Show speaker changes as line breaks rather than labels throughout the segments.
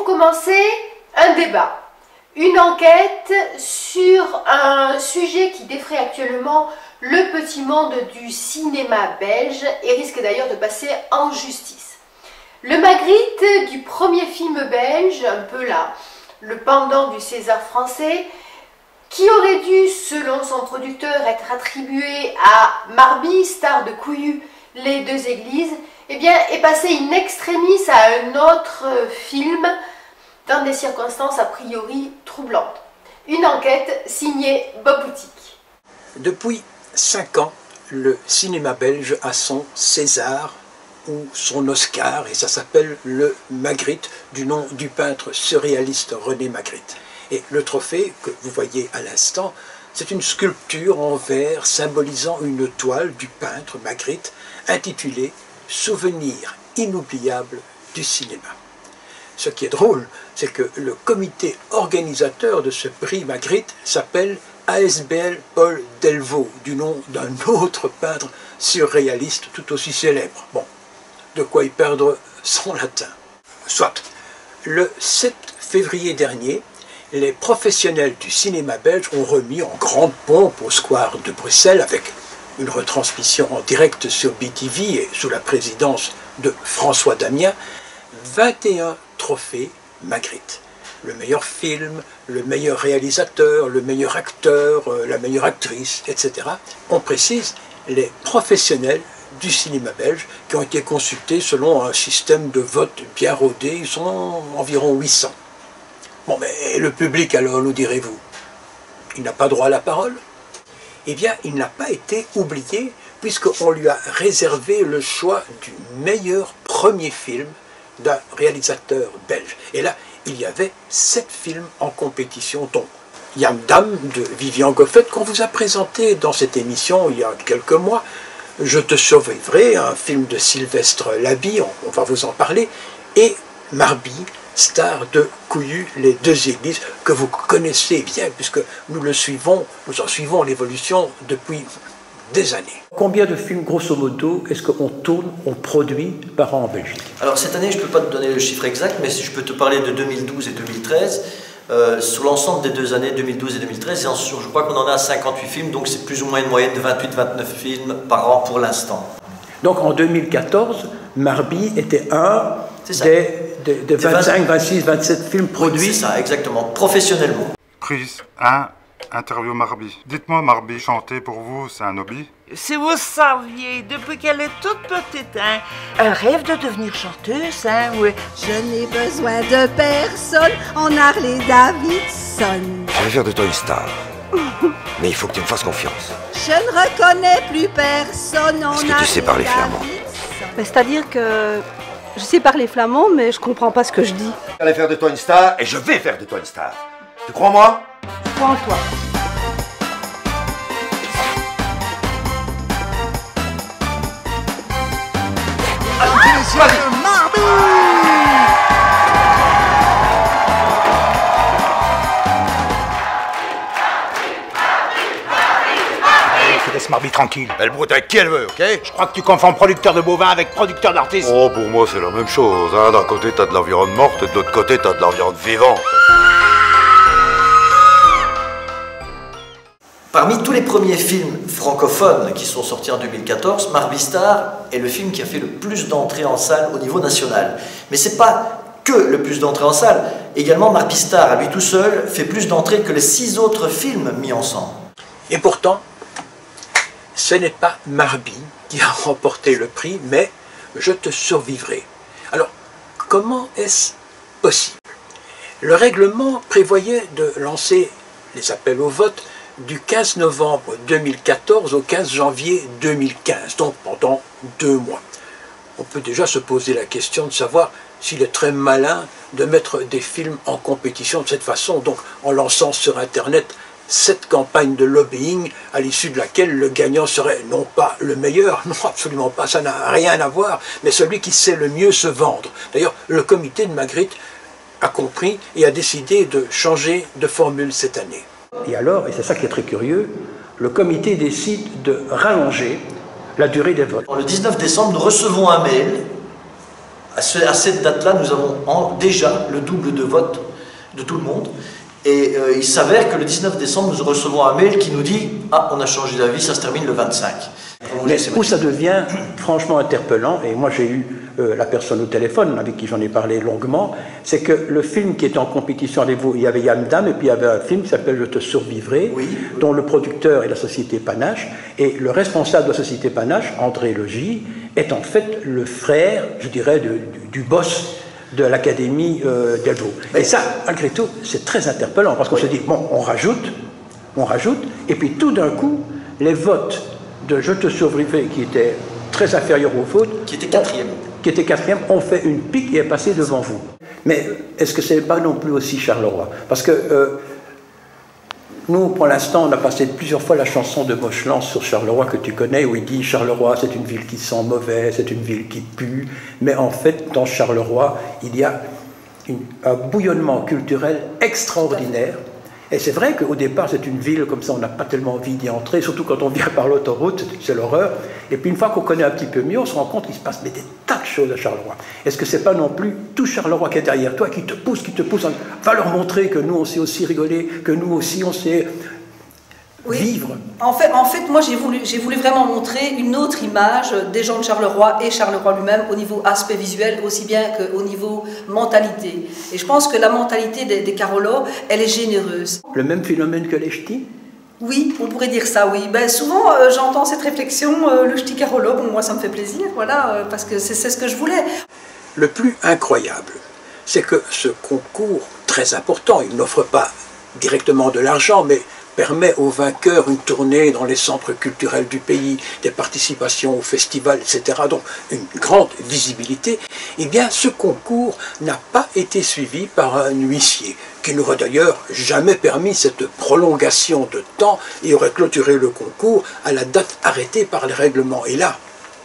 commencer, un débat. Une enquête sur un sujet qui défraie actuellement le petit monde du cinéma belge et risque d'ailleurs de passer en justice. Le Magritte du premier film belge, un peu là, le pendant du César français, qui aurait dû, selon son producteur, être attribué à Marby, star de Couillu, Les Deux Églises, eh bien, est passé in extremis à un autre film dans des circonstances a priori troublantes. Une enquête signée Bob Boutique.
Depuis 5 ans, le cinéma belge a son César ou son Oscar, et ça s'appelle le Magritte, du nom du peintre surréaliste René Magritte. Et le trophée que vous voyez à l'instant, c'est une sculpture en verre symbolisant une toile du peintre Magritte intitulée « Souvenir inoubliable du cinéma ». Ce qui est drôle, c'est que le comité organisateur de ce prix Magritte s'appelle ASBL Paul Delvaux, du nom d'un autre peintre surréaliste tout aussi célèbre. Bon, de quoi y perdre son latin. Soit, le 7 février dernier, les professionnels du cinéma belge ont remis en grande pompe au square de Bruxelles, avec une retransmission en direct sur BTV et sous la présidence de François Damien, 21 trophées Magritte. Le meilleur film, le meilleur réalisateur, le meilleur acteur, la meilleure actrice, etc. On précise les professionnels du cinéma belge qui ont été consultés selon un système de vote bien rodé. Ils sont environ 800. Bon, mais le public alors, nous direz-vous, il n'a pas droit à la parole? Eh bien, il n'a pas été oublié puisqu'on lui a réservé le choix du meilleur premier film d'un réalisateur belge. Et là, il y avait 7 films en compétition, dont Yam Dam de Vivian Goffet, qu'on vous a présenté dans cette émission il y a quelques mois. Je te survivrai, un film de Sylvestre Laby, on va vous en parler, et Marby, star de Couillu, Les Deux Églises, que vous connaissez bien, puisque nous en suivons l'évolution depuis des années. Combien de films, grosso modo, est-ce qu'on tourne, on produit par an en Belgique?
Alors cette année, je ne peux pas te donner le chiffre exact, mais je peux te parler de 2012 et 2013. Sur l'ensemble des 2 années, 2012 et 2013, je crois qu'on en a à 58 films, donc c'est plus ou moins une moyenne de 28-29 films par an pour l'instant.
Donc en 2014, Marby était un des 25, 26, 27 films produits.
Oui, c'est ça, exactement, professionnellement.
Prise 1, interview Marby. Dites-moi, Marby, chanter pour vous, c'est un hobby?
Si vous saviez, depuis qu'elle est toute petite, hein, elle rêve de devenir chanteuse, hein, oui.
Je n'ai besoin de personne en Harley Davidson.
Je vais faire de toi une star. Mais il faut que tu me fasses confiance.
Je ne reconnais plus personne en Harley Davidson.
Est-ce que tu sais parler flamand?
C'est-à-dire que je sais parler flamand, mais je comprends pas ce que je dis.
Je vais faire de toi une star et je vais faire de toi une star. Tu crois en moi?
Je crois en toi.
Marby!
Laisse Marby tranquille.
Elle broute avec qui elle veut, ok?
Je crois que tu confonds producteur de bovins avec producteur d'artistes.
Oh, pour moi, c'est la même chose. Hein. D'un côté, t'as de la viande morte, et de l'autre côté, t'as de la viande vivante.
Parmi tous les premiers films francophones qui sont sortis en 2014, Marby Star est le film qui a fait le plus d'entrées en salle au niveau national. Mais c'est pas que le plus d'entrées en salle. Également, Marby Star, à lui tout seul, fait plus d'entrées que les 6 autres films mis ensemble.
Et pourtant, ce n'est pas Marby qui a remporté le prix, mais Je te survivrai. Alors, comment est-ce possible? Le règlement prévoyait de lancer les appels au vote du 15 novembre 2014 au 15 janvier 2015, donc pendant 2 mois. On peut déjà se poser la question de savoir s'il est très malin de mettre des films en compétition de cette façon, donc en lançant sur Internet cette campagne de lobbying à l'issue de laquelle le gagnant serait non pas le meilleur, non absolument pas, ça n'a rien à voir, mais celui qui sait le mieux se vendre. D'ailleurs, le comité de Magritte a compris et a décidé de changer de formule cette année. Et alors, et c'est ça qui est très curieux, le comité décide de rallonger la durée des votes.
Le 19 décembre, nous recevons un mail À cette date-là, nous avons déjà le double de vote de tout le monde. Et il s'avère que le 19 décembre, nous recevons un mail qui nous dit « Ah, on a changé d'avis, ça se termine le 25 ».
Mais où ça devient franchement interpellant, et moi j'ai eu la personne au téléphone avec qui j'en ai parlé longuement, c'est que le film qui était en compétition avec vous, il y avait Yann Dam, et puis il y avait un film qui s'appelle « Je te survivrai oui, dont le producteur est la société Panache, et le responsable de la société Panache, André Logy, est en fait le frère, je dirais, du boss de l'Académie d'Elvaux. Et ça, malgré tout, c'est très interpellant, parce qu'on se dit, bon, on rajoute, et puis tout d'un coup, les votes de Je te survivrai, qui étaient très inférieurs aux vôtres,
qui était quatrième,
ont fait une pique et est passé devant vous. Mais est-ce que c'est pas non plus aussi Charleroi? Parce que nous, pour l'instant, on a passé plusieurs fois la chanson de Mochelan sur Charleroi que tu connais, où il dit « Charleroi, c'est une ville qui sent mauvais, c'est une ville qui pue ». Mais en fait, dans Charleroi, il y a un bouillonnement culturel extraordinaire. Et c'est vrai qu'au départ, c'est une ville comme ça, on n'a pas tellement envie d'y entrer, surtout quand on vient par l'autoroute, c'est l'horreur. Et puis une fois qu'on connaît un petit peu mieux, on se rend compte qu'il se passe des tas de choses à Charleroi. Est-ce que c'est pas non plus tout Charleroi qui est derrière toi, qui te pousse, va leur montrer que nous, on sait aussi rigoler, que nous aussi, on sait vivre.
En fait, moi, j'ai voulu vraiment montrer une autre image des gens de Charleroi et Charleroi lui-même au niveau aspect visuel, aussi bien qu'au niveau mentalité. Et je pense que la mentalité des Carolos, elle est généreuse.
Le même phénomène que les ch'tis?
Oui, on pourrait dire ça, oui. Ben, souvent, j'entends cette réflexion, le ch'ti Carolo, bon, moi, ça me fait plaisir, voilà, parce que c'est ce que je voulais.
Le plus incroyable, c'est que ce concours, très important, il n'offre pas directement de l'argent, mais permet aux vainqueurs une tournée dans les centres culturels du pays, des participations au festival, etc. Donc une grande visibilité. Eh bien, ce concours n'a pas été suivi par un huissier, qui n'aurait d'ailleurs jamais permis cette prolongation de temps et aurait clôturé le concours à la date arrêtée par les règlements. Et là,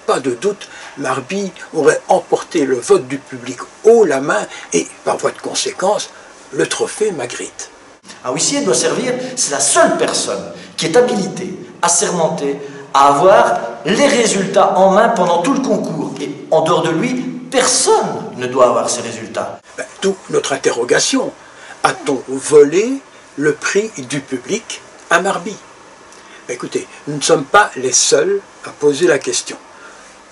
pas de doute, Marby aurait emporté le vote du public haut la main et, par voie de conséquence, le trophée Magritte.
Un huissier doit servir, c'est la seule personne qui est habilitée, assermentée, à avoir les résultats en main pendant tout le concours. Et en dehors de lui, personne ne doit avoir ces résultats.
D'où notre interrogation. A-t-on volé le prix du public à Marby? Écoutez, nous ne sommes pas les seuls à poser la question.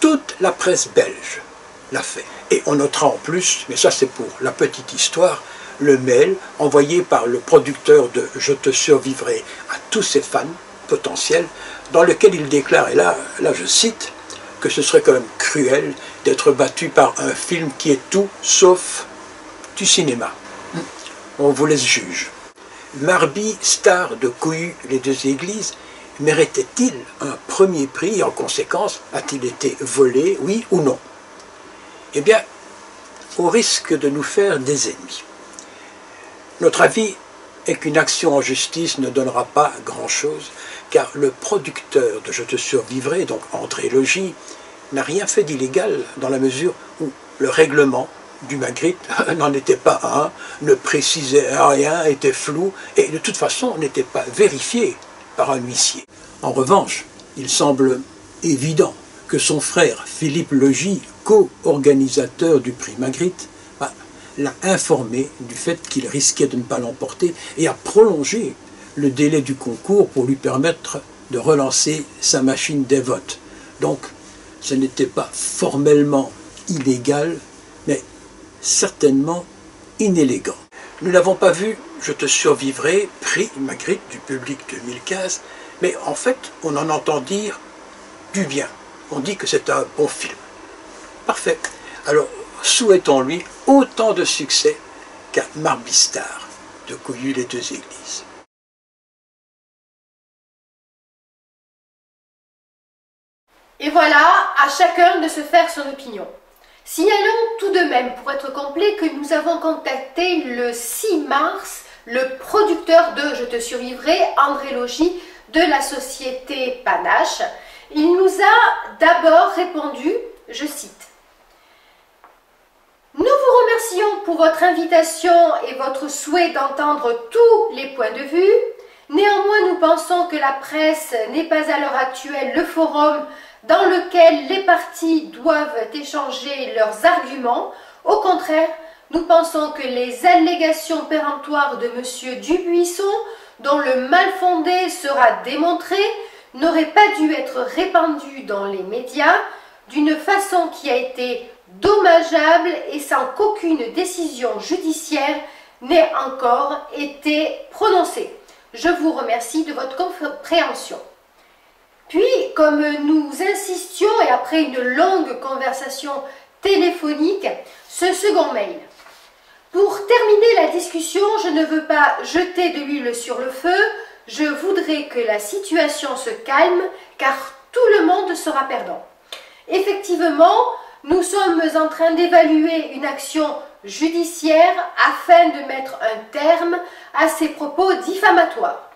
Toute la presse belge l'a fait. Et on notera en plus, mais ça c'est pour la petite histoire, le mail envoyé par le producteur de « Je te survivrai » à tous ses fans potentiels, dans lequel il déclare, et là je cite, que ce serait quand même cruel d'être battu par un film qui est tout sauf du cinéma. On vous laisse juge. Marby, star de Couillu les deux églises, méritait-il un premier prix et en conséquence, a-t-il été volé, oui ou non? Eh bien, au risque de nous faire des ennemis. Notre avis est qu'une action en justice ne donnera pas grand-chose, car le producteur de « Je te survivrai », donc André Logy, n'a rien fait d'illégal dans la mesure où le règlement du Magritte n'en était pas un, ne précisait rien, était flou et de toute façon n'était pas vérifié par un huissier. En revanche, il semble évident que son frère Philippe Logy, co-organisateur du prix Magritte, l'a informé du fait qu'il risquait de ne pas l'emporter et a prolongé le délai du concours pour lui permettre de relancer sa machine des votes. Donc, ce n'était pas formellement illégal, mais certainement inélégant. Nous n'avons pas vu « Je te survivrai », prix Magritte du public 2015, mais en fait, on en entend dire du bien. On dit que c'est un bon film. Parfait. Alors, souhaitons-lui autant de succès qu'à Marby Star de Couillu les deux églises.
Et voilà, à chacun de se faire son opinion. Signalons tout de même, pour être complet, que nous avons contacté le 6 mars le producteur de « Je te survivrai », André Logy, de la société Panache. Il nous a d'abord répondu, je cite, « Nous vous remercions pour votre invitation et votre souhait d'entendre tous les points de vue. Néanmoins, nous pensons que la presse n'est pas à l'heure actuelle le forum dans lequel les parties doivent échanger leurs arguments. Au contraire, nous pensons que les allégations péremptoires de M. Dubuisson, dont le mal-fondé sera démontré, n'auraient pas dû être répandues dans les médias d'une façon qui a été dommageable et sans qu'aucune décision judiciaire n'ait encore été prononcée. Je vous remercie de votre compréhension. Puis, comme nous insistions et après une longue conversation téléphonique, ce second mail. Pour terminer la discussion, je ne veux pas jeter de l'huile sur le feu, je voudrais que la situation se calme car tout le monde sera perdant. Effectivement, nous sommes en train d'évaluer une action judiciaire afin de mettre un terme à ces propos diffamatoires.